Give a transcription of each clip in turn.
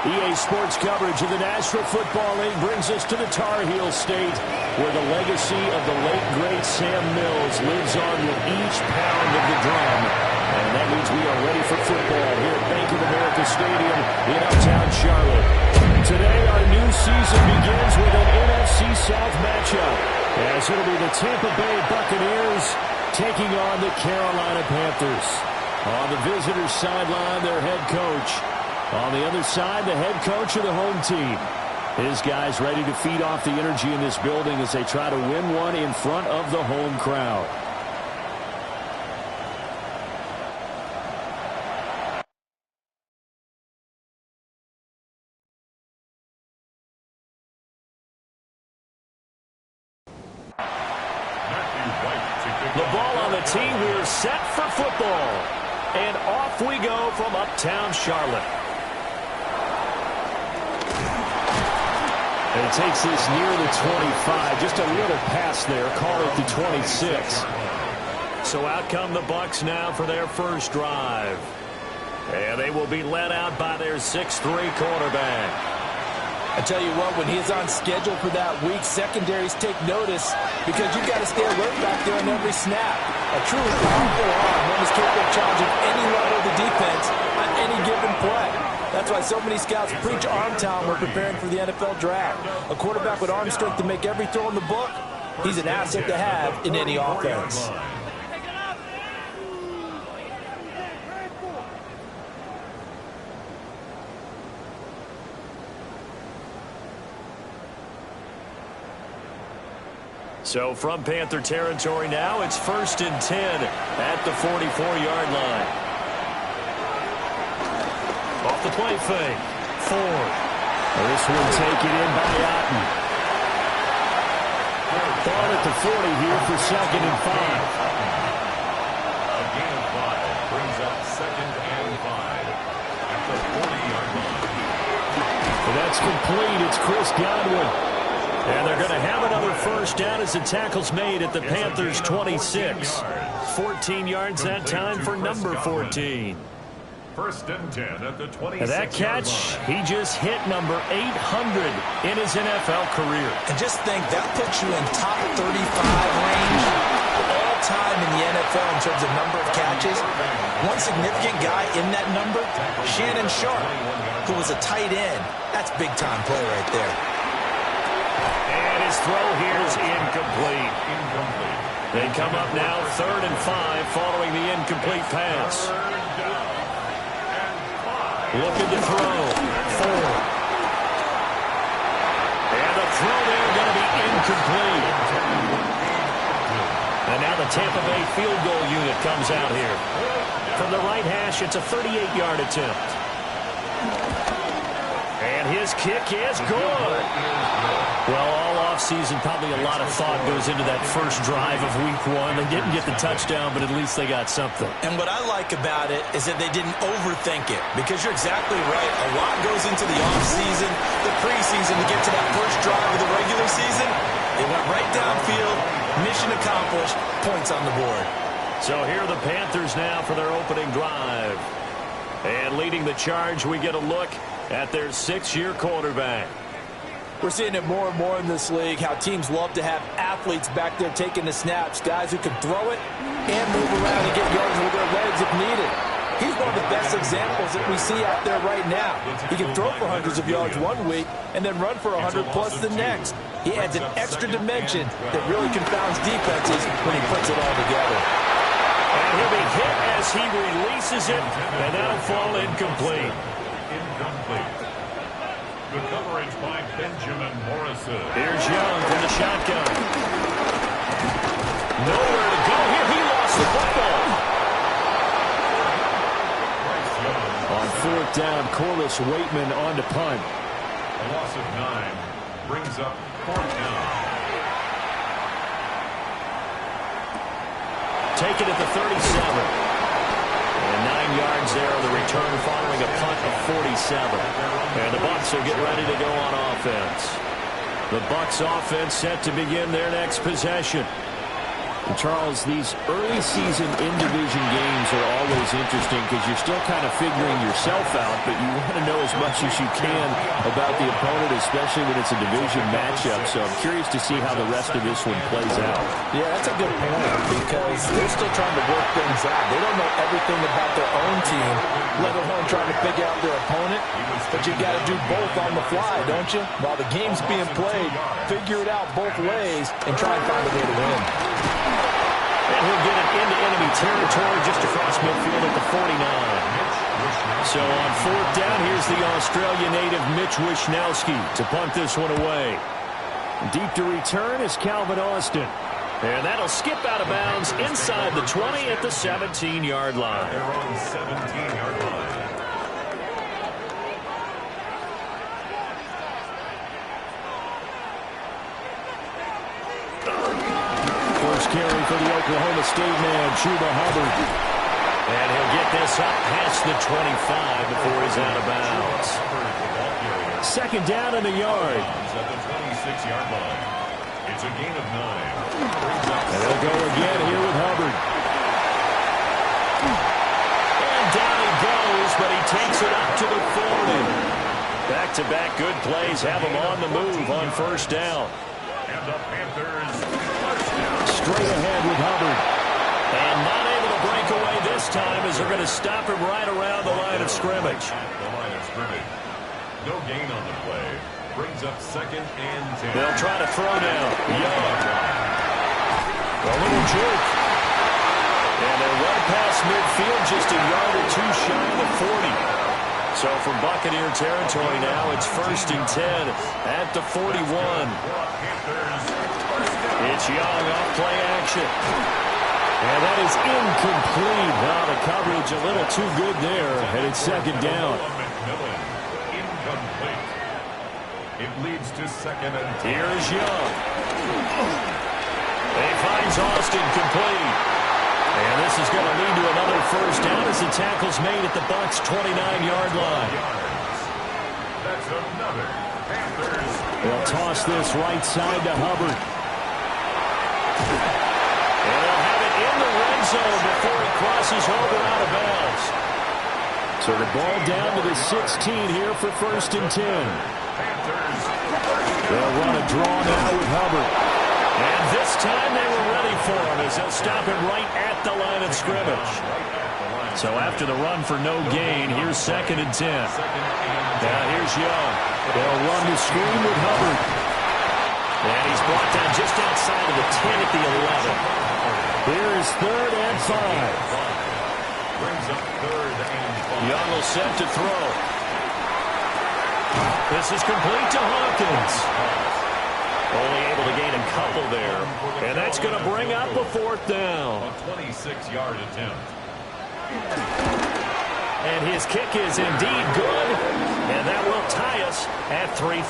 EA Sports coverage of the National Football League brings us to the Tar Heel State, where the legacy of the late, great Sam Mills lives on with each pound of the drum. And that means we are ready for football here at Bank of America Stadium in uptown Charlotte. Today, our new season begins with an NFC South matchup, as it'll be the Tampa Bay Buccaneers taking on the Carolina Panthers. On the visitors' sideline, their head coach. On the other side, the head coach of the home team. His guys ready to feed off the energy in this building as they try to win one in front of the home crowd. The ball on the tee. We're set for football. And off we go from uptown Charlotte. And it takes this near the 25. Just a little pass there. Call it the 26. So out come the Bucs now for their first drive. And they will be led out by their 6'3 quarterback. I tell you what, when he's on schedule for that week, secondaries take notice because you've got to stay alert back there on every snap. A truly powerful arm, one is capable of challenging any level of the defense on any given play. That's why so many scouts preach arm talent when preparing for the NFL draft. A quarterback with arm strength to make every throw in the book, he's an asset to have in any offense. So from Panther territory now, it's 1st and 10 at the 44-yard line. Off the play fake. Ford. This one taken in by Otten. Ball at the 40 here for 2nd and 5. A gain of 5 brings up 2nd and 5 at the 40-yard line. So that's complete. It's Chris Godwin. And they're going to have another first down as the tackle's made at the Panthers' 26. 14 yards that time for number 14. 1st and 10 at the 26. And that catch, he just hit number 800 in his NFL career. And just think, that puts you in top 35 range all time in the NFL in terms of number of catches. One significant guy in that number, Shannon Sharp, who was a tight end. That's big-time play right there. And his throw here is incomplete. They come up now 3rd and 5 following the incomplete pass. Looking to throw. Ford. And the throw there going to be incomplete. And now the Tampa Bay field goal unit comes out here. From the right hash, it's a 38-yard attempt. And his kick is good. Well, all offseason, probably a lot of thought goes into that first drive of week 1. They didn't get the touchdown, but at least they got something. And what I like about it is that they didn't overthink it, because you're exactly right. A lot goes into the offseason, the preseason to get to that first drive of the regular season. They went right downfield, mission accomplished, points on the board. So here are the Panthers now for their opening drive. And leading the charge, we get a look at their 6-year quarterback. We're seeing it more and more in this league, how teams love to have athletes back there taking the snaps, guys who can throw it and move around and get yards with their legs if needed. He's one of the best examples that we see out there right now. He can throw for hundreds of yards one week and then run for 100 plus the next. He adds an extra dimension that really confounds defenses when he puts it all together. And he'll be hit as he releases it, and that'll fall incomplete. The coverage by Benjamin Morrison. Here's Young from the shotgun. Nowhere to go here. He lost the football. On 4th down, Corliss Waitman on to punt. A loss of 9 brings up 4th down. Take it at the 37. And 9 yards there on the return following a punt of 47. And the Bucs will get ready to go on offense. The Bucs offense set to begin their next possession. And Charles, these early season in-division games are always interesting because you're still kind of figuring yourself out, but you want to know as much as you can about the opponent, especially when it's a division matchup. So I'm curious to see how the rest of this one plays out. Yeah, that's a good point because they're still trying to work things out. They don't know everything about their own team, let alone trying to figure out their opponent. But you got to do both on the fly, don't you? While the game's being played, figure it out both ways and try and find a way to win. And he'll get it into enemy territory just across midfield at the 49. So on fourth down, here's the Australia native Mitch Wishnowsky to punt this one away. Deep to return is Calvin Austin. And that'll skip out of bounds inside the 20 at the 17-yard line. They're on 17-yard line. Carry for the Oklahoma State man, Chuba Hubbard. And he'll get this up past the 25 before he's out of bounds. Second down and a yard. At the 26-yard line. It's a gain of 9. And they'll go again here with Hubbard. And down he goes, but he takes it up to the 40. Back-to-back good plays have him on the move on first down. And the Panthers straight ahead with Hubbard. And not able to break away this time as they're going to stop him right around the line of scrimmage. the line of scrimmage. No gain on the play. Brings up second and 10. They'll try to throw now. Young. A little jerk. And they run past midfield just a yard or two shy of the 40. So from Buccaneer territory now, it's first and 10 at the 41. It's Young off play action. And that is incomplete. Now the coverage a little too good there. And it's second down. Incomplete. It leads to second and 10. Here's Young. He finds Austin complete. And this is going to lead to another first down as the tackle's made at the Bucs' 29-yard line. That's another Panthers. They'll toss this right side to Hubbard. And they'll have it in the red zone before he crosses over out of bounds. So the ball down to the 16 here for first and 10. They'll run a draw now with Hubbard. And this time they were ready for him as they'll stop him right at the line of scrimmage. So after the run for no gain, here's second and 10. Now here's Young. They'll run the screen with Hubbard. And he's brought down just outside of the 10 at the 11. Here is third and 5. Brings up third and 5. Young will set to throw. This is complete to Hawkins. Only able to gain a couple there. And that's going to bring up a fourth down. A 26-yard attempt. And his kick is indeed good. And that will tie us at 3-3.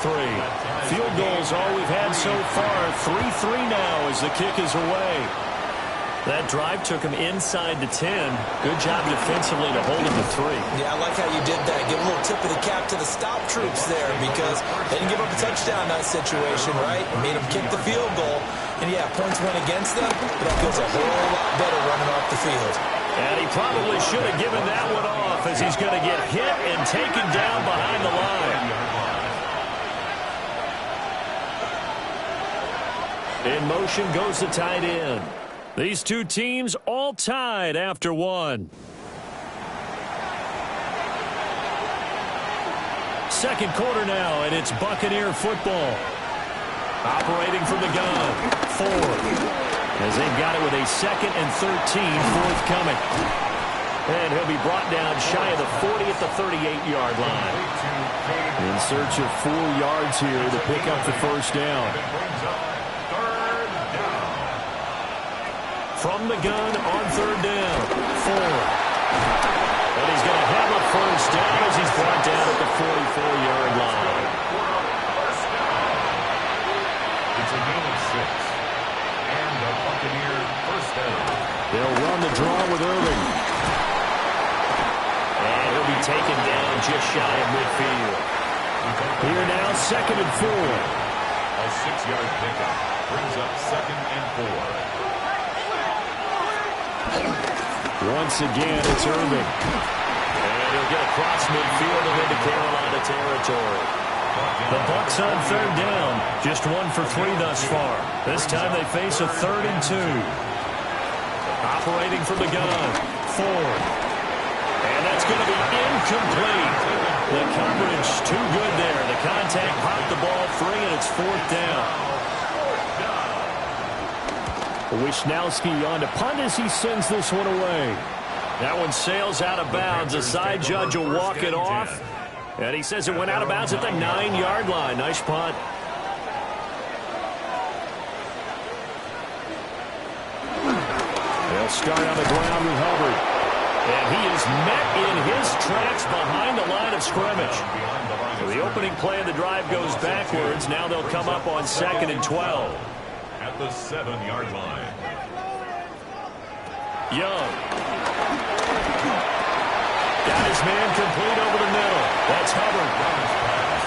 Field goals all we've had so far. 3-3 now as the kick is away. That drive took him inside the 10. Good job defensively to hold him to 3. Yeah, I like how you did that. Give a little tip of the cap to the stop troops there because they didn't give up a touchdown in that situation, right? Made them kick the field goal. And, yeah, points went against them, but that feels a whole lot better running off the field. And he probably should have given that one off as he's going to get hit and taken down behind the line. In motion goes the tight end. These two teams all tied after one. Second quarter now, and it's Buccaneer football. Operating from the gun. Ford. As they've got it with a second and 13 forthcoming. And he'll be brought down shy of the 40 at the 38-yard line. In search of 4 yards here to pick up the first down. From the gun on third down. Ford. And he's going to have a first down as he's brought down at the 44-yard line. It's a gain of 6. And a Buccaneer first down. They'll run the draw with Irving. And he'll be taken down just shy of midfield. Here now, second and 4. A 6-yard pickup brings up second and 4. Once again, it's Irving. And he'll get across midfield and into Carolina territory. The Bucs on third down. Just 1 for 3 thus far. This time they face a 3rd and 2. Operating from the gun. Ford. And that's going to be incomplete. The coverage too good there. The contact popped the ball free, and it's 4th down. Wishnowski on to punt as he sends this one away. That one sails out of bounds. The side judge will walk it off. And he says it went out of bounds at the 9-yard line. Nice punt. They'll start on the ground with Hubbard. And he is met in his tracks behind the line of scrimmage. So the opening play of the drive goes backwards. Now they'll come up on 2nd and 12. At the 7-yard line. Young. Got his man complete over the middle. That's Hubbard.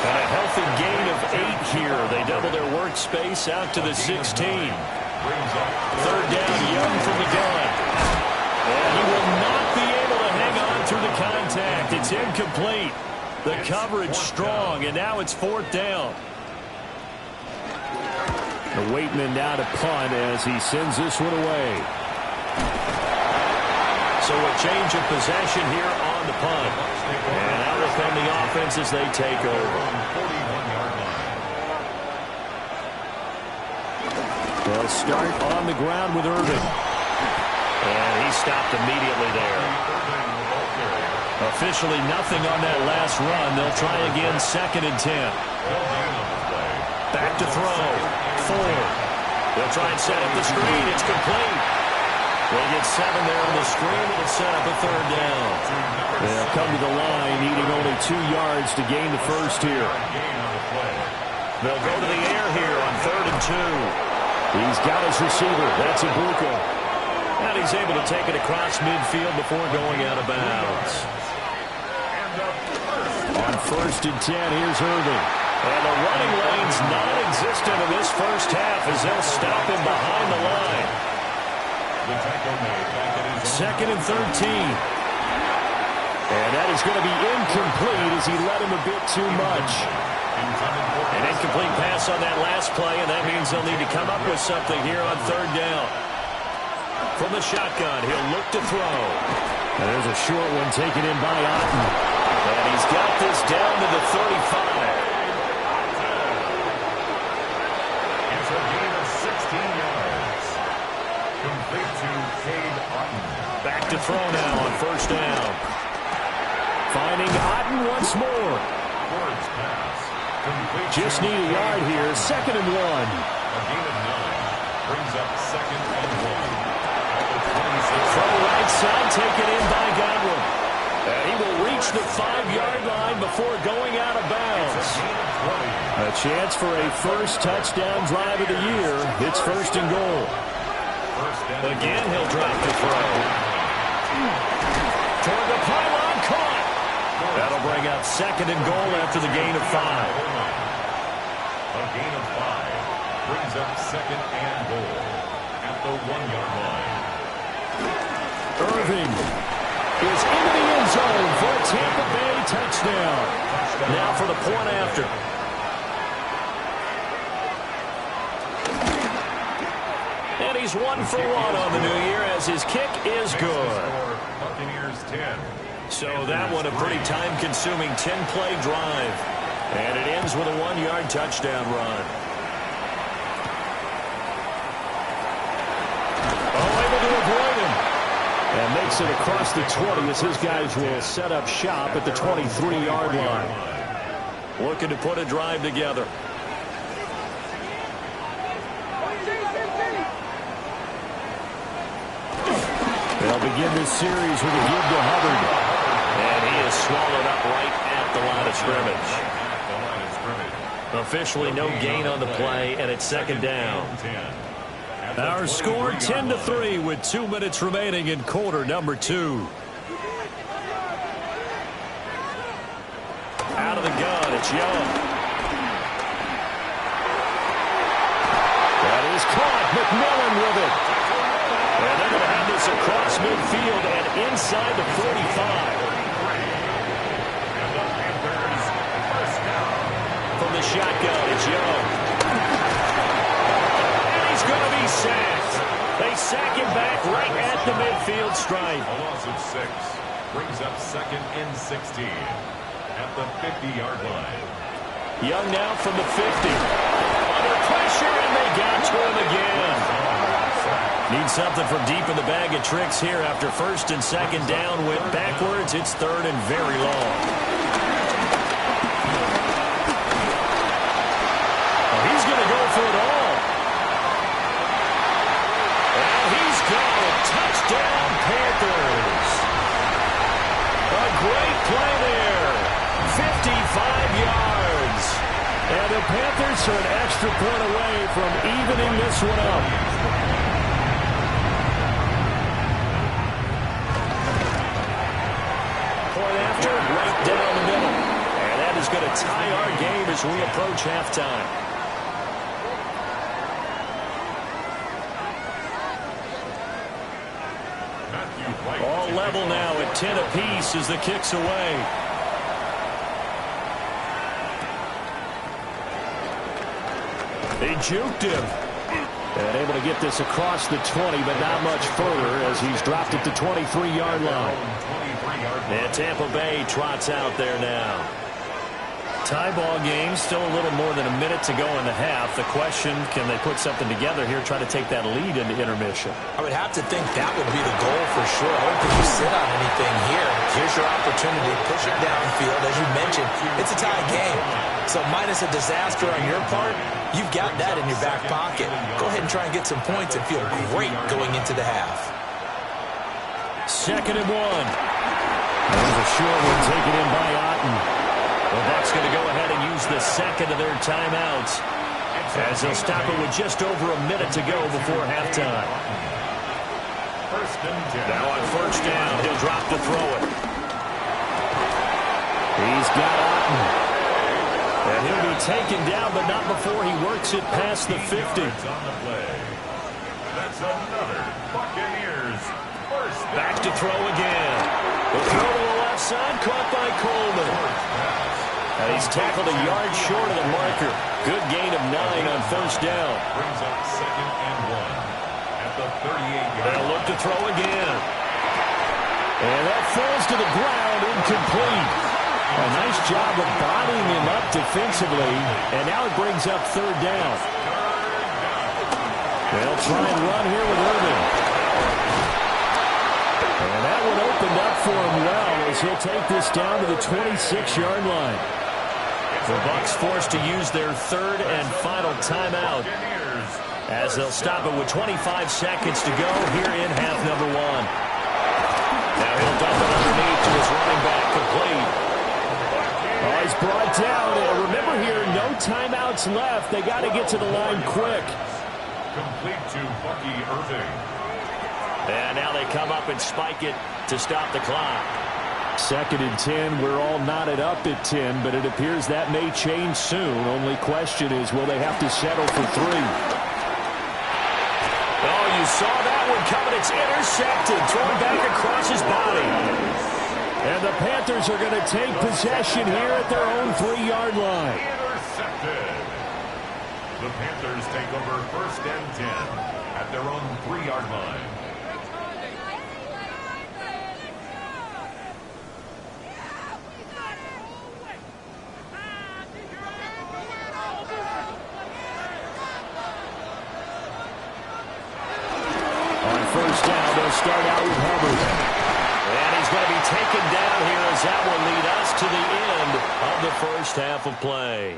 And a healthy gain of 8 here. They double their workspace out to the 16. 3rd down, Young from the gun. And he will not be able to hang on through the contact. It's incomplete. The coverage strong, and now it's 4th down. The Waitman now to punt as he sends this one away. So a change of possession here on the punt. And out will come the offense as they take over. They'll start on the ground with Irving. And he stopped immediately there. Officially nothing on that last run. They'll try again 2nd and 10. Back to throw. Ford. They'll try and set up the screen. It's complete. They get 7 there on the screen, and it'll set up a 3rd down. They'll come to the line, needing only 2 yards to gain the first here. They'll go to the air here on 3rd and 2. He's got his receiver. That's Ibuka. And he's able to take it across midfield before going out of bounds. On 1st and 10, here's Irving. And the running lane's non-existent in this first half as they'll stop him behind the line. 2nd and 13. And that is going to be incomplete as he led him a bit too much. An incomplete pass on that last play, and that means they'll need to come up with something here on 3rd down. From the shotgun, he'll look to throw. And there's a short one taken in by Otten. And he's got this down to the 35. It's a gain of 16 yards. Complete to Cade Otten. Back to throw now on 1st down. Finding Otten once more. Ford's pass. Complete. Just need a yard here. 2nd and 1. A gain of 9. Brings up 2nd and 1. From right side, taken in by Godwin. And he will reach the 5-yard line before going out of bounds. A chance for a first touchdown drive of the year. It's 1st and goal. Again, he'll drop the throw. Toward the pylon, caught. That'll bring up 2nd and goal after the gain of 5. A gain of 5 brings up 2nd and goal at the 1-yard line. Irving is into the end zone for a Tampa Bay touchdown. Now for the point after. And he's 1 for 1 on the new year as his kick is good. Buccaneers 10. So that one a pretty time-consuming 10-play drive. And it ends with a 1-yard touchdown run. Oh, able to avoid him. And makes it across the 20 as his guys will set up shop at the 23-yard line. Looking to put a drive together. They'll begin this series with a give to Hubbard. And he is swallowed up right at the line of scrimmage. Officially no gain on the play, and it's 2nd down. Our score 10-3 with 2 minutes remaining in quarter number 2. Out of the gun, it's Young. That is caught. McMillan with it. And they're going to have this this across midfield and inside the 45. From the shotgun, it's Young. And he's going to be sacked. They sack him back right at the midfield stripe. A loss of 6 brings up 2nd and 16 at the 50-yard line. Young now from the 50. Under pressure, and they got to him again. Need something from deep in the bag of tricks here after 1st and 2nd down. Went backwards. It's 3rd and very long. He's going to go for it all. And he's got it. Touchdown, Panthers. A great play there. 55 yards. And the Panthers are an extra point away from evening this one up. Point after, right down the middle. And that is going to tie our game as we approach halftime. All level now at 10 apiece as the kick's away. They juked him. And able to get this across the 20, but not much further as he's dropped it to 23-yard line. And Tampa Bay trots out there now. Tie ball game, still a little more than a minute to go in the half. The question, can they put something together here, try to take that lead into intermission? I would have to think that would be the goal for sure. I don't think you sit on anything here. Here's your opportunity. Push it downfield. As you mentioned, it's a tie game. So minus a disaster on your part, you've got that in your back pocket. Go ahead and try and get some points and feel great going into the half. 2nd and 1. There's a short one taken in by Otten. The Bucs going to go ahead and use the 2nd of their timeouts as they'll stop it with just over a minute to go before halftime. Now on 1st down, he'll drop to throw it. He's got Otten. And he'll be taken down, but not before he works it past the 50. That's another Buccaneers first down. Back to throw again. The throw to the left side, caught by Coleman. And he's tackled a yard short of the marker. Good gain of 9 on 1st down. Brings up 2nd and 1 at the 38-yard. They'll look to throw again. And that falls to the ground, incomplete. A nice job of bodying him up defensively. And now it brings up 3rd down. They'll try and run here with Irvin. And that one opened up for him well as he'll take this down to the 26-yard line. The Bucs forced to use their 3rd and final timeout as they'll stop it with 25 seconds to go here in half number 1. Now he'll dump it underneath to his running back, complete. Oh, he's brought down. And remember here, no timeouts left. They got to get to the line quick. Complete to Bucky Irving. And now they come up and spike it to stop the clock. 2nd and 10. We're all knotted up at 10, but it appears that may change soon. Only question is, will they have to settle for 3? Oh, you saw that one coming. It's intercepted. Thrown back across his body. And the Panthers are going to take possession here at their own 3-yard line. Intercepted. The Panthers take over 1st and 10 at their own 3-yard line. First down, they'll start out with Hubbard. And he's going to be taken down here as that will lead us to the end of the 1st half of play.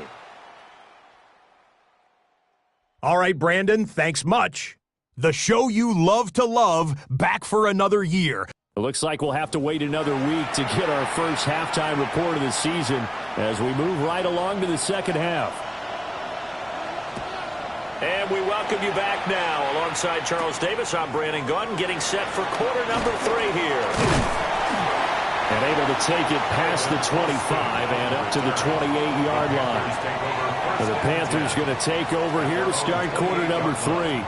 All right, Brandon, thanks much. The show you love to love, back for another year. It looks like we'll have to wait another week to get our first halftime report of the season as we move right along to the 2nd half. And we welcome you back now. Alongside Charles Davis, I'm Brandon Gunn, getting set for quarter number 3 here. And able to take it past the 25 and up to the 28-yard line. And the Panthers going to take over here to start quarter number 3.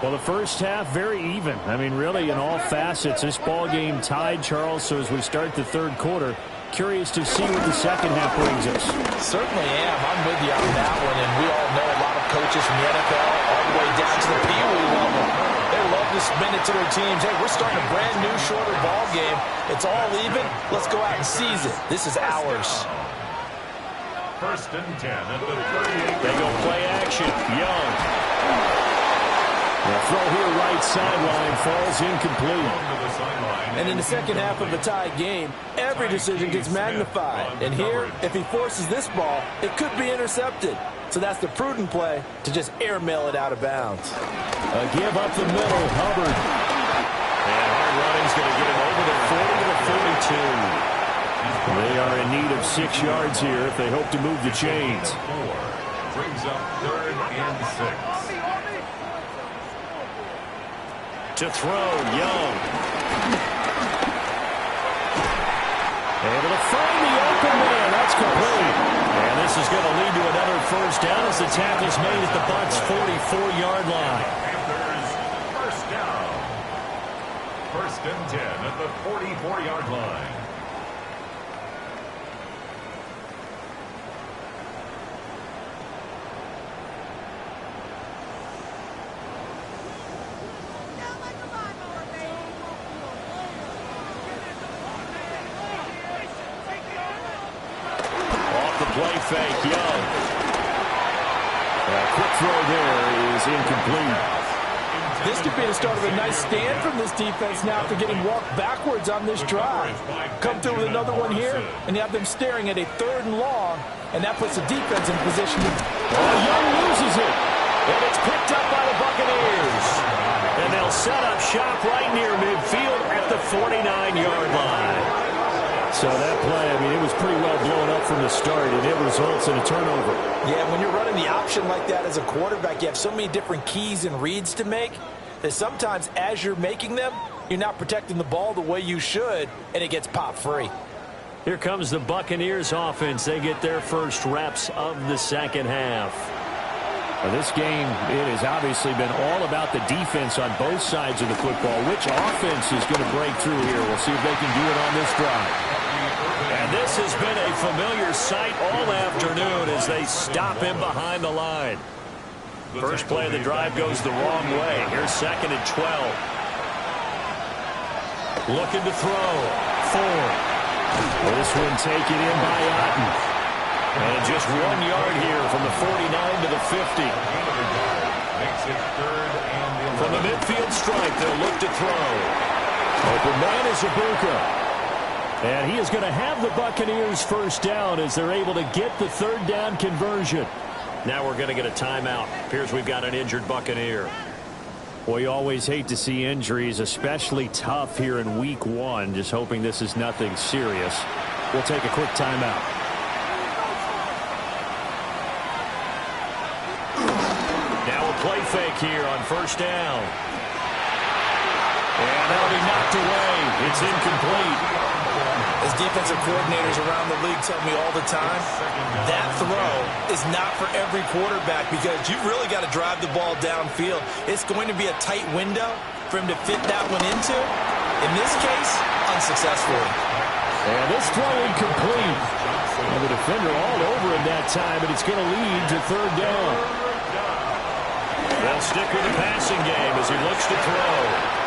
Well, the first half, very even. I mean, really, in all facets, this ball game tied, Charles. So as we start the third quarter, curious to see what the second half brings us. Certainly am. I'm with you on that one. And we all know a lot of coaches from the NFL all the way down to the Pee Wee level. They love to spin it to their teams. Hey, we're starting a brand new, shorter ball game. It's all even. Let's go out and seize it. This is ours. First and 10 at the 38. They go play action. Young. The throw here right sideline falls incomplete. And in the second half of a tied game, every decision gets magnified. And here, if he forces this ball, it could be intercepted. So that's the prudent play to just airmail it out of bounds. A give up the middle, Hubbard. And hard running's going to get him over the 40 to the 42. They are in need of 6 yards here if they hope to move the chains. 4 brings up 3rd and 6. To throw, Young. Able to find the open man. That's complete. And this is going to lead to another first down as the tackle's made at the Bucs' 44-yard line. Panthers first down. First and 10 at the 44-yard line. Play fake, Young. A quick throw there is incomplete. This could be the start of a nice stand from this defense now after getting walked backwards on this drive. Come through with another one here, and you have them staring at a 3rd and long, and that puts the defense in position to... Young loses it, and it's picked up by the Buccaneers. And they'll set up shop right near midfield at the 49-yard line. So that play, I mean, it was pretty well blown up from the start, and it results in a turnover. Yeah, when you're running the option like that as a quarterback, you have so many different keys and reads to make that sometimes as you're making them, you're not protecting the ball the way you should, and it gets popped free. Here comes the Buccaneers offense. They get their first reps of the second half. Now, this game, it has obviously been all about the defense on both sides of the football. Which offense is going to break through here? We'll see if they can do it on this drive. And this has been a familiar sight all afternoon as they stop him behind the line. First play of the drive goes the wrong way. Here's 2nd and 12. Looking to throw. Ford. This one taken in by Otten. And just 1 yard here from the 49 to the 50. Makes it 3rd and 11. From the midfield stripe, they'll look to throw. Open man is Ibuka. And he is going to have the Buccaneers first down as they're able to get the 3rd down conversion. Now we're going to get a timeout. Appears we've got an injured Buccaneer. Well, you always hate to see injuries, especially tough here in week 1. Just hoping this is nothing serious. We'll take a quick timeout. Now a play fake here on first down. And that'll be knocked away. It's incomplete. As defensive coordinators around the league tell me all the time, that throw is not for every quarterback because you've really got to drive the ball downfield. It's going to be a tight window for him to fit that one into. In this case, unsuccessfully. And this throw incomplete. And the defender all over him that time, but it's going to lead to 3rd down. They'll stick with the passing game as he looks to throw.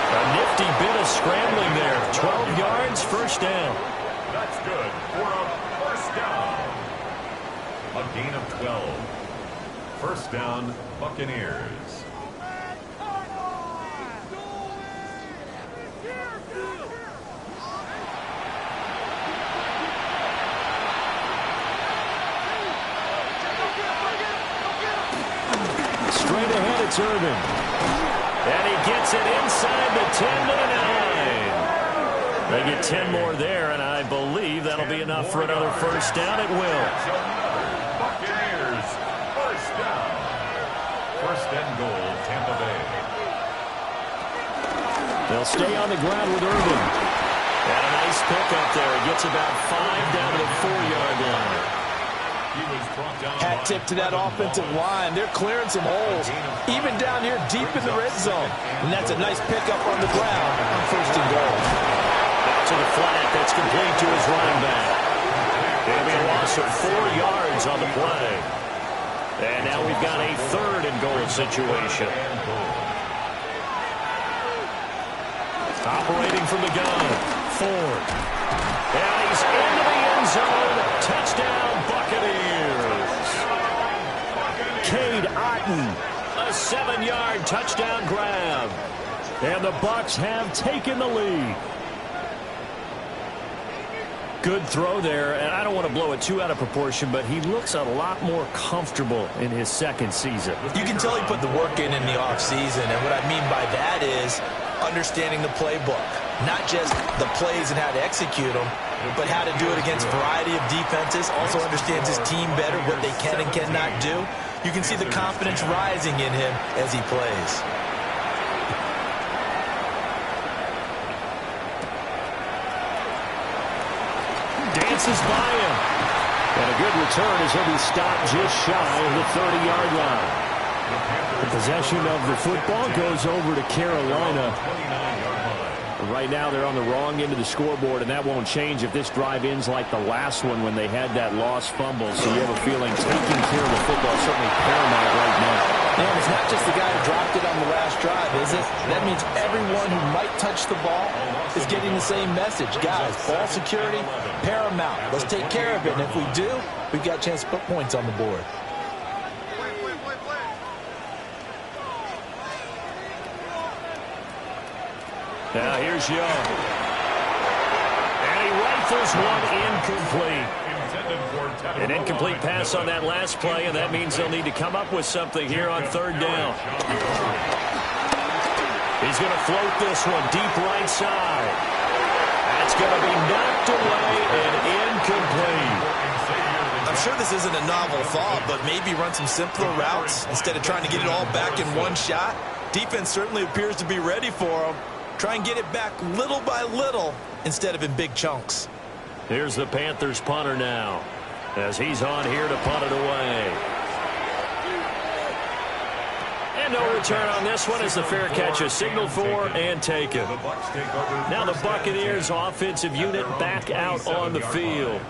A nifty bit of scrambling there. 12 yards, first down. That's good for a first down. A gain of 12. First down, Buccaneers. Straight ahead, it's Irvin. And he gets it inside the 10 to the 9. They get 10 more there, and I believe that'll be enough for another first down. It will. Buccaneers, first down. First and goal, Tampa Bay. They'll stay on the ground with Irvin. And a nice pickup there. He gets about 5 down to the 4-yard line. Hat tip to that offensive line. They're clearing some holes, even down here deep in the red zone. And that's a nice pickup on the ground on 1st and goal. Out to the flat. That's complete to his running back. It'll be a loss of 4 yards on the play. And now we've got a 3rd and goal situation. Operating from the gun, Ford. And he's into the end zone. Touchdown, Buccaneers. Cade Otton, a 7-yard touchdown grab. And the Bucs have taken the lead. Good throw there, and I don't want to blow it too out of proportion, but he looks a lot more comfortable in his 2nd season. You can tell he put the work in the offseason, and what I mean by that is understanding the playbook. Not just the plays and how to execute them, but how to do it against a variety of defenses. Also understands his team better, what they can and cannot do. You can see the confidence rising in him as he plays. Dances by him. And a good return as he'll be stopped just shy of the 30-yard line. The possession of the football goes over to Carolina. Right now they're on the wrong end of the scoreboard, and that won't change if this drive ends like the last one when they had that lost fumble. So you have a feeling taking care of the football is certainly paramount right now. Man, it's not just the guy who dropped it on the last drive, is it? That means everyone who might touch the ball is getting the same message. Guys, ball security, paramount. Let's take care of it, and if we do, we've got a chance to put points on the board. Now here's Young. And he rifles one incomplete. An incomplete pass on that last play, and that means they'll need to come up with something here on 3rd down. He's going to float this one deep right side. That's going to be knocked away and incomplete. I'm sure this isn't a novel thought, but maybe run some simpler routes instead of trying to get it all back in one shot. Defense certainly appears to be ready for him. Try and get it back little by little instead of in big chunks. Here's the Panthers punter now as he's on here to punt it away. And no return on this one as the fair catch is signaled for and taken. Now the Buccaneers offensive unit back out on the field.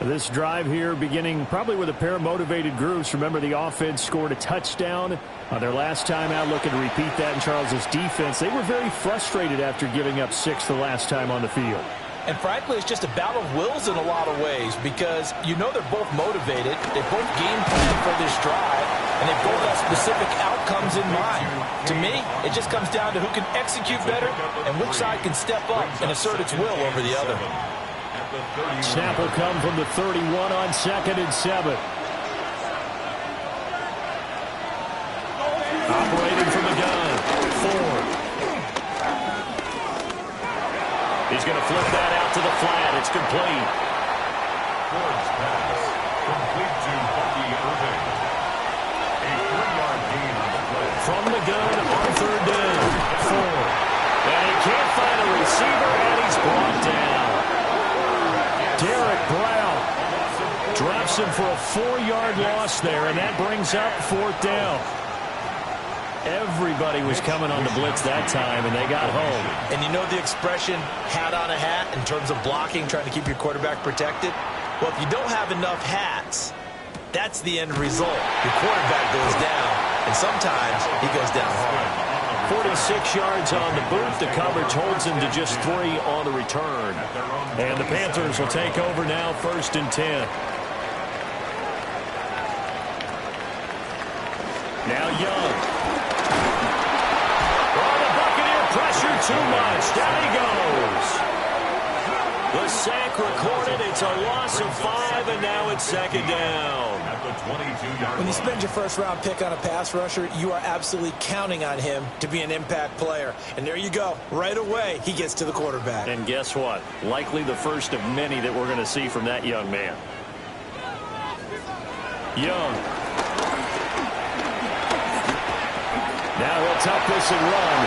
This drive here beginning probably with a pair of motivated groups. Remember, the offense scored a touchdown their last time out. Looking to repeat that in Charles's defense. They were very frustrated after giving up 6 the last time on the field. And frankly, it's just a battle of wills in a lot of ways because you know they're both motivated. They both game plan for this drive, and they both have specific outcomes in mind. To me, it just comes down to who can execute better and which side can step up and assert its will over the other. Snap will come from the 31 on 2nd and 7. Operating from the gun, Ford. He's going to flip that out to the flat. It's complete. Ford's pass, complete to Bucky Irving. A 3-yard gain on the play. From the gun on 3rd down, Ford. And he can't find a receiver, and he's brought down. Derek Brown drops him for a 4-yard loss there, and that brings up 4th down. Everybody was coming on the blitz that time, and they got home. And you know the expression, hat on a hat, in terms of blocking, trying to keep your quarterback protected? Well, if you don't have enough hats, that's the end result. Your quarterback goes down, and sometimes he goes down hard. 46 yards on the boot. The coverage holds him to just 3 on the return. And the Panthers will take over now, 1st and 10. Now Young. Oh, the Buccaneer pressure too much. Down he goes. The sack recorded. It's a loss of 5, and now it's 2nd down. When you spend your first-round pick on a pass rusher, you are absolutely counting on him to be an impact player. And there you go. Right away, he gets to the quarterback. And guess what? Likely the first of many that we're going to see from that young man. Young. Now he'll tuck this and run.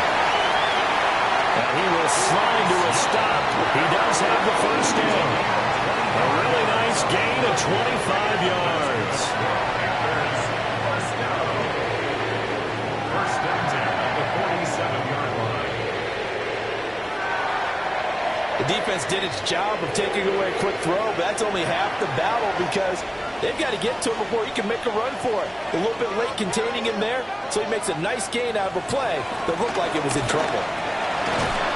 And he will slide to a stop. He does have the 1st down. A really nice gain of 25 yards. defense did its job of taking away a quick throw, but that's only half the battle because they've got to get to him before he can make a run for it. A little bit late containing him there, so he makes a nice gain out of a play that looked like it was in trouble.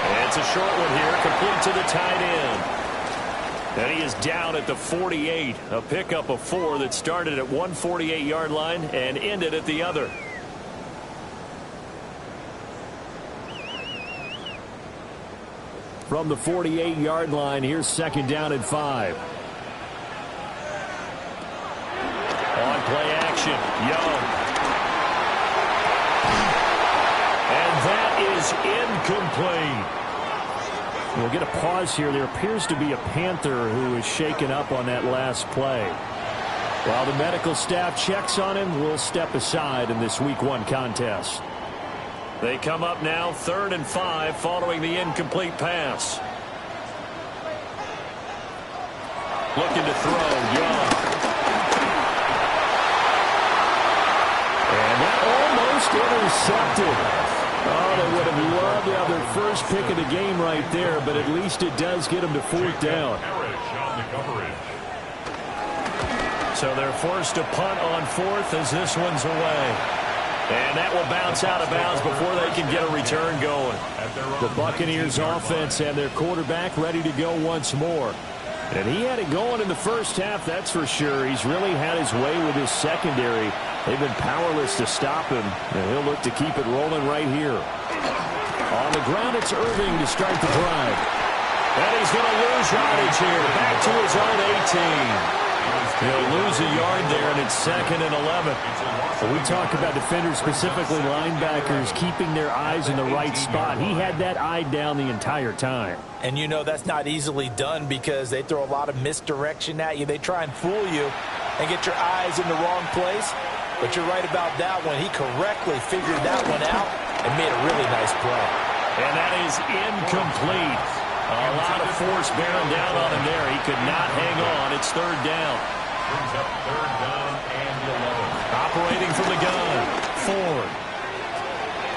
And it's a short one here, complete to the tight end. And he is down at the 48, a pickup of 4 that started at 148-yard line and ended at the other. From the 48-yard line, here's second down and 5. On play action, Young. And that is incomplete. We'll get a pause here. There appears to be a Panther who is shaken up on that last play. While the medical staff checks on him, we'll step aside in this Week 1 contest. They come up now 3rd and 5 following the incomplete pass. Looking to throw, Young. And that almost intercepted. Oh, they would have loved to have their first pick of the game right there, but at least it does get them to 4th down. So they're forced to punt on 4th as this one's away. And that will bounce out of bounds before they can get a return going. The Buccaneers offense and their quarterback ready to go once more. And he had it going in the first half, that's for sure. He's really had his way with his secondary. They've been powerless to stop him, and he'll look to keep it rolling right here. On the ground, it's Irving to start the drive. And he's going to lose yardage here, back to his own 18. He'll lose a yard there, and it's 2nd and 11. So we talk about defenders, specifically linebackers, keeping their eyes in the right spot. He had that eye down the entire time. And you know that's not easily done because they throw a lot of misdirection at you. They try and fool you and get your eyes in the wrong place. But you're right about that one. He correctly figured that one out and made a really nice play. And that is incomplete. A lot of force bearing down on him there. He could not hang on. It's 3rd down. Brings up 3rd down and 11. Operating from the gun. Ford.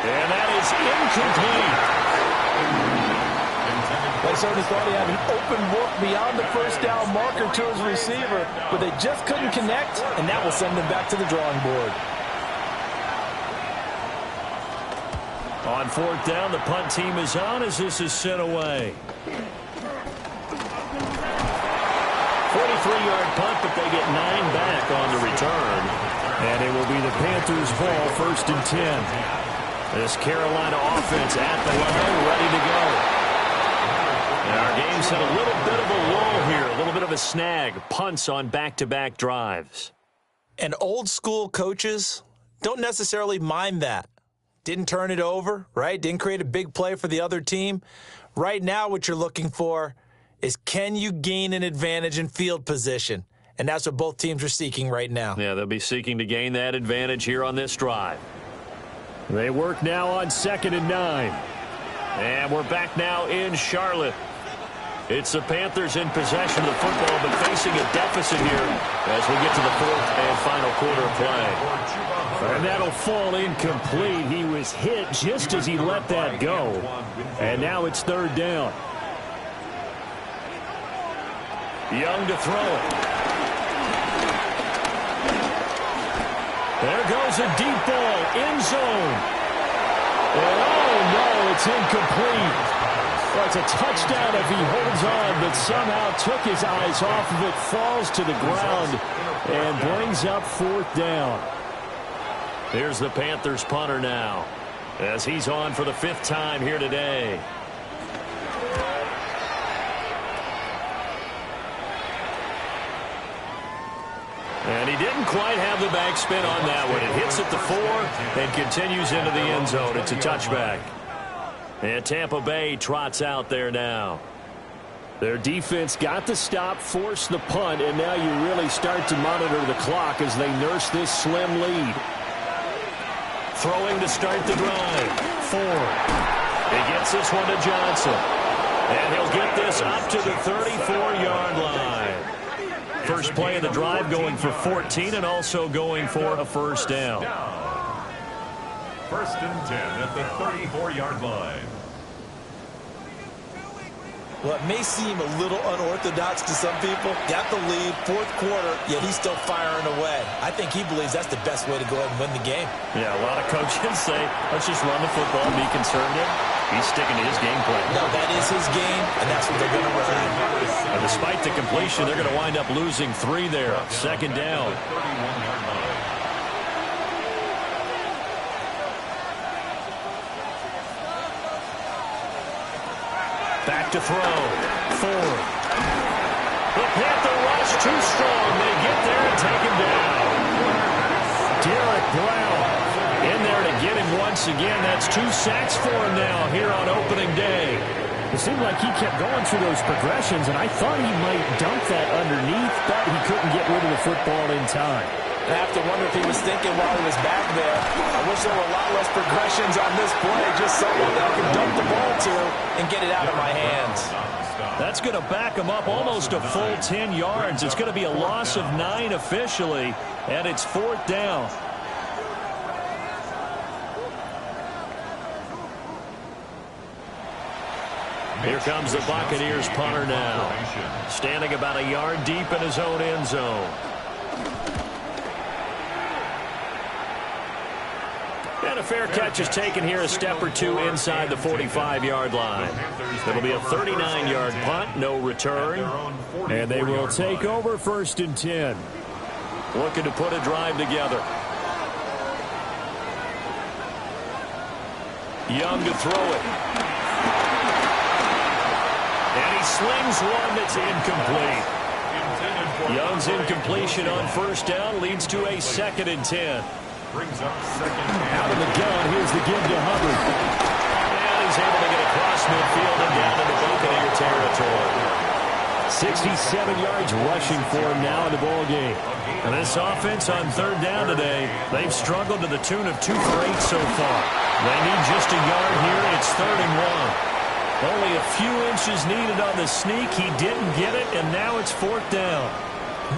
And that is incomplete. They certainly thought he had an open look beyond the first down marker to his receiver, but they just couldn't connect, and that will send them back to the drawing board. On 4th down, the punt team is on as this is sent away. 43-yard punt, but they get 9 back on the return. And it will be the Panthers' ball, 1st and 10. This Carolina offense at the line, ready to go. And our game's had a little bit of a lull here, a little bit of a snag. Punts on back-to-back drives. And old school coaches don't necessarily mind that. Didn't turn it over, right? Didn't create a big play for the other team. Right now what you're looking for is can you gain an advantage in field position? And that's what both teams are seeking right now. Yeah, they'll be seeking to gain that advantage here on this drive. They work now on 2nd and 9. And we're back now in Charlotte. It's the Panthers in possession of the football, but facing a deficit here as we get to the 4th and final quarter of play. And that'll fall incomplete. He was hit just as he let that go. And now it's 3rd down. Young to throw it. There goes a deep ball, end zone. And oh no, it's incomplete. Well, it's a touchdown if he holds on, but somehow took his eyes off of it, falls to the ground, and brings up 4th down. Here's the Panthers punter now, as he's on for the 5th time here today. And he didn't quite have the backspin on that one. It hits at the 4 and continues into the end zone. It's a touchback. And Tampa Bay trots out there now. Their defense got the stop, forced the punt, and now you really start to monitor the clock as they nurse this slim lead. Throwing to start the drive. Ford. He gets this one to Johnson. And he'll get this up to the 34-yard line. First play of the drive going for 14 and also going for a 1st down. 1st and 10 at the 34-yard line. Well, it may seem a little unorthodox to some people. Got the lead, fourth quarter, yet he's still firing away. I think he believes that's the best way to go ahead and win the game. Yeah, a lot of coaches say, let's just run the football and be conservative. He's sticking to his game plan. No, that is his game, and that's what they're going to run. And despite the completion, they're going to wind up losing 3 there. Second down. Back to throw. Ford. The Panther rush too strong. They get there and take him down. Derek Brown in there to get him once again. That's 2 sacks for him now here on opening day. It seemed like he kept going through those progressions, and I thought he might dump that underneath, but he couldn't get rid of the football in time. I have to wonder if he was thinking while he was back there, I wish there were a lot less progressions on this play, just someone that I can dump the ball to and get it out of my hands. That's going to back him up almost a full 10 yards. It's going to be a loss of 9 officially, and it's 4th down. Here comes the Buccaneers punter now, standing about a yard deep in his own end zone. And a fair catch is taken here a step or 2 inside the 45-yard line. It'll be a 39-yard punt, no return. And they will take over 1st and 10. Looking to put a drive together. Young to throw it. And he slings one that's incomplete. Young's incompletion on 1st down leads to a 2nd and 10. Brings up 2nd. Out of the gun, here's the give to Hubbard. And he's able to get across midfield and down into Buccaneer territory. 67 yards rushing for him now in the ball game. And this offense on 3rd down today, they've struggled to the tune of 2 for 8 so far. They need just a yard here. It's 3rd and 1. Only a few inches needed on the sneak. He didn't get it, and now it's 4th down.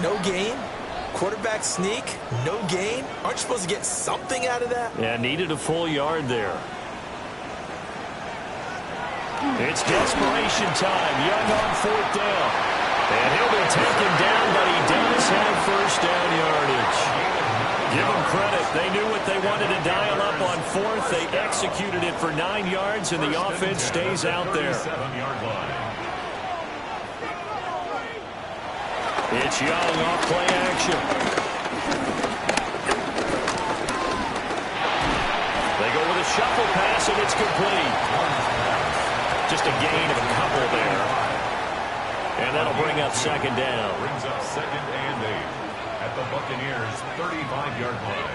No gain? Quarterback sneak? No gain? Aren't you supposed to get something out of that? Yeah, needed a full yard there. It's desperation time. Young on 4th down. And he'll be taken down, but he does have 1st down yardage. Give them credit. They knew what they wanted to dial up on 4th. They executed it for 9 yards, and the offense stays out there. It's Young off play action. They go with a shuffle pass, and it's complete. Just a gain of a couple there. And that'll bring up 2nd down. Brings up 2nd and 8 at the Buccaneers' 35-yard line.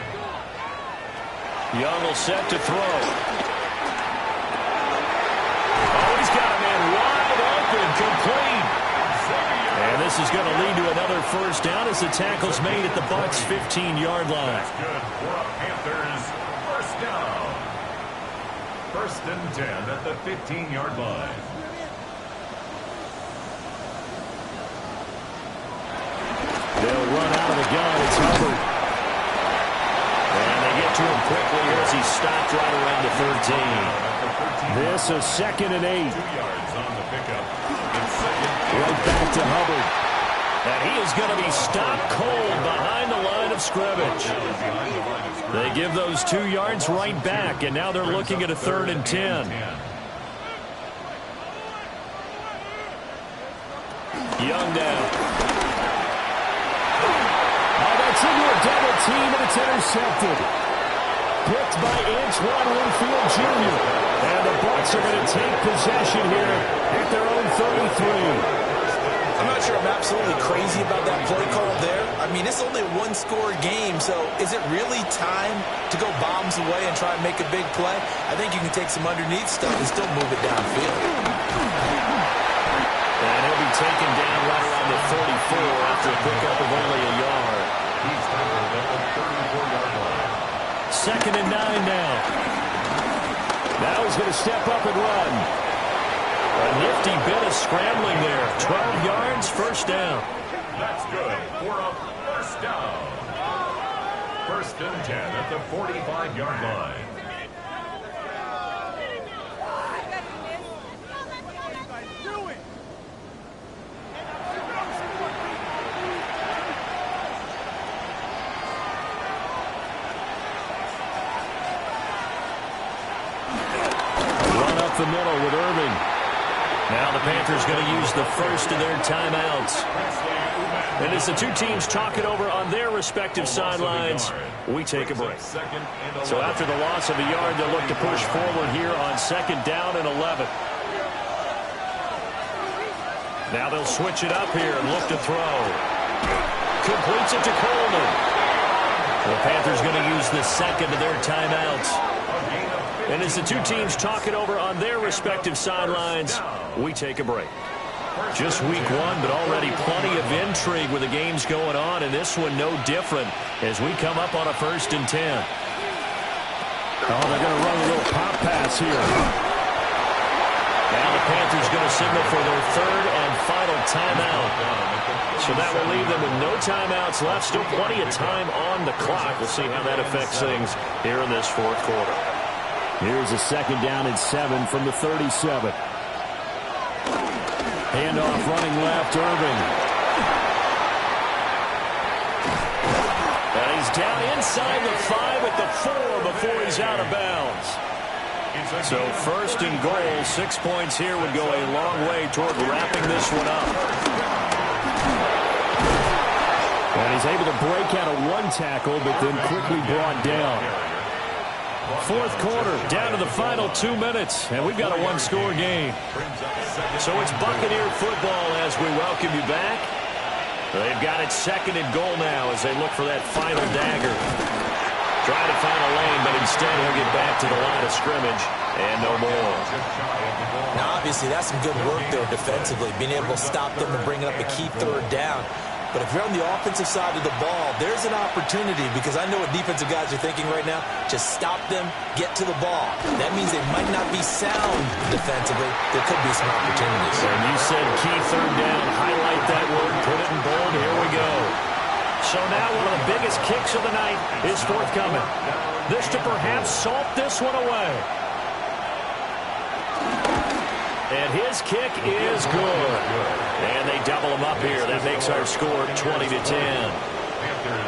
Young will set to throw. Oh, he's got a man wide open, complete. And this is going to lead to another 1st down as the tackle's made at the Bucs' 15-yard line. That's good for a Panthers 1st down. 1st and 10 at the 15-yard line. They'll run out of the gun. It's Hubbard. And they get to him quickly as he's stopped right around the 13. This is 2nd and 8. 2 yards on the pickup. It's 2nd. Right back to Hubbard. And he is going to be stopped cold behind the line of scrimmage. They give those 2 yards right back, and now they're looking at a 3rd and 10. Young down. Oh, that's into a double team, and it's intercepted. Picked by Antoine Winfield Jr. And the Bucs are going to take possession here at their own 33. I'm not sure I'm absolutely crazy about that play call there. I mean, it's only a 1-score game, so is it really time to go bombs away and try and make a big play? I think you can take some underneath stuff and still move it downfield. And he'll be taken down right around the 44 after a pickup of only a yard. He's tackled at the 34-yard line. 2nd and 9 now. Now he's going to step up and run. A nifty bit of scrambling there. 12 yards, 1st down. That's good for a 1st down. 1st and 10 at the 45-yard line. up the middle with Irving. Now the Panthers going to use the first of their timeouts. And as the two teams talk it over on their respective sidelines, we take a break. So after the loss of a yard, they'll look to push forward here on 2nd down and 11. Now they'll switch it up here and look to throw. Completes it to Coleman. The Panthers going to use the second of their timeouts. And as the two teams talk it over on their respective sidelines, we take a break. Just week 1, but already plenty of intrigue with the games going on, and this one no different as we come up on a 1st and 10. Oh, they're going to run a little pop pass here. Now the Panthers going to signal for their 3rd and final timeout. So that will leave them with no timeouts left. Still plenty of time on the clock. We'll see how that affects things here in this 4th quarter. Here's a 2nd down and 7 from the 37. Handoff running left, Irving. And he's down inside the 5 at the 4 before he's out of bounds. So 1st and goal, 6 points here would go a long way toward wrapping this one up. And he's able to break out of 1 tackle, but then quickly brought down. 4th quarter, down to the final 2 minutes, and we've got a 1-score game. So it's Buccaneer football as we welcome you back. They've got it 2nd and goal now as they look for that final dagger. Trying to find a lane, but instead he'll get back to the line of scrimmage and no more. Now, obviously, that's some good work there defensively, being able to stop them and bring up a key 3rd down. But if you're on the offensive side of the ball, there's an opportunity, because I know what defensive guys are thinking right now. Just stop them, get to the ball. That means they might not be sound defensively. There could be some opportunities. And you said key 3rd down. Highlight that word. Put it in bold. Here we go. So now one of the biggest kicks of the night is forthcoming. This to perhaps salt this one away. And his kick is good. And they double him up here. That makes our score 20-10.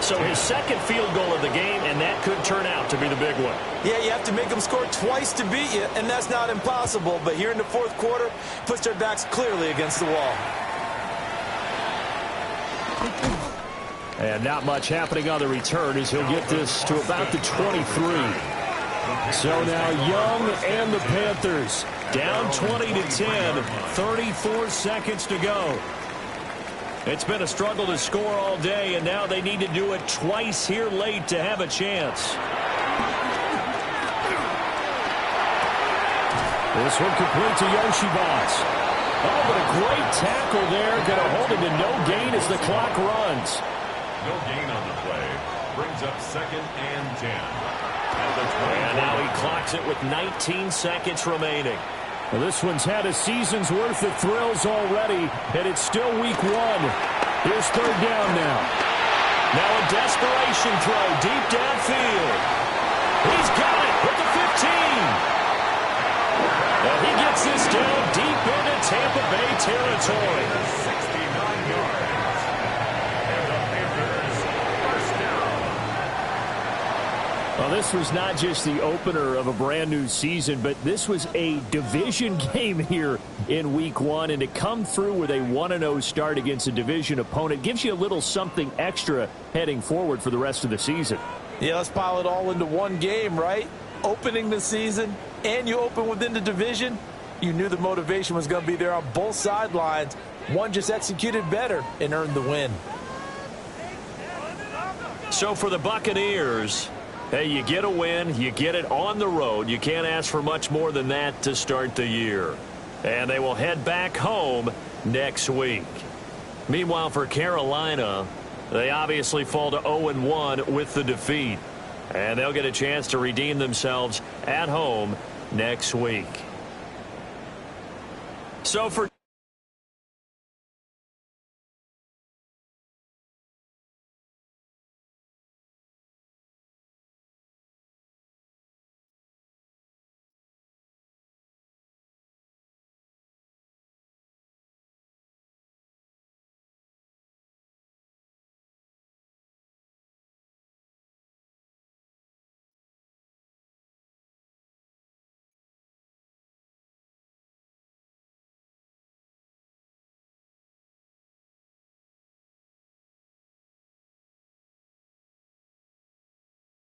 So his 2nd field goal of the game, and that could turn out to be the big one. Yeah, you have to make them score twice to beat you, and that's not impossible. But here in the 4th quarter, puts their backs clearly against the wall. And not much happening on the return as he'll get this to about the 23. So now Young and the Panthers down 20-10, 34 seconds to go. It's been a struggle to score all day, and now they need to do it twice here late to have a chance. This one complete to Yoshibas. Oh, but a great tackle there. Going to hold him to no gain as the clock runs. No gain on the play. Brings up 2nd and 10. And now he clocks it with 19 seconds remaining. Well, this one's had a season's worth of thrills already, and it's still week 1. Here's 3rd down now. Now a desperation throw deep downfield. He's got it with the 15. And he gets this down deep into Tampa Bay territory. 69 yards. And the Panthers first down. Well, this was not just the opener of a brand new season, but this was a division game here in week 1. And to come through with a 1-0 start against a division opponent gives you a little something extra heading forward for the rest of the season. Yeah, let's pile it all into one game, right? Opening the season, and you open within the division. You knew the motivation was going to be there on both sidelines. One just executed better and earned the win. So for the Buccaneers, hey, you get a win, you get it on the road. You can't ask for much more than that to start the year. And they will head back home next week. Meanwhile, for Carolina, they obviously fall to 0-1 with the defeat. And they'll get a chance to redeem themselves at home next week. So for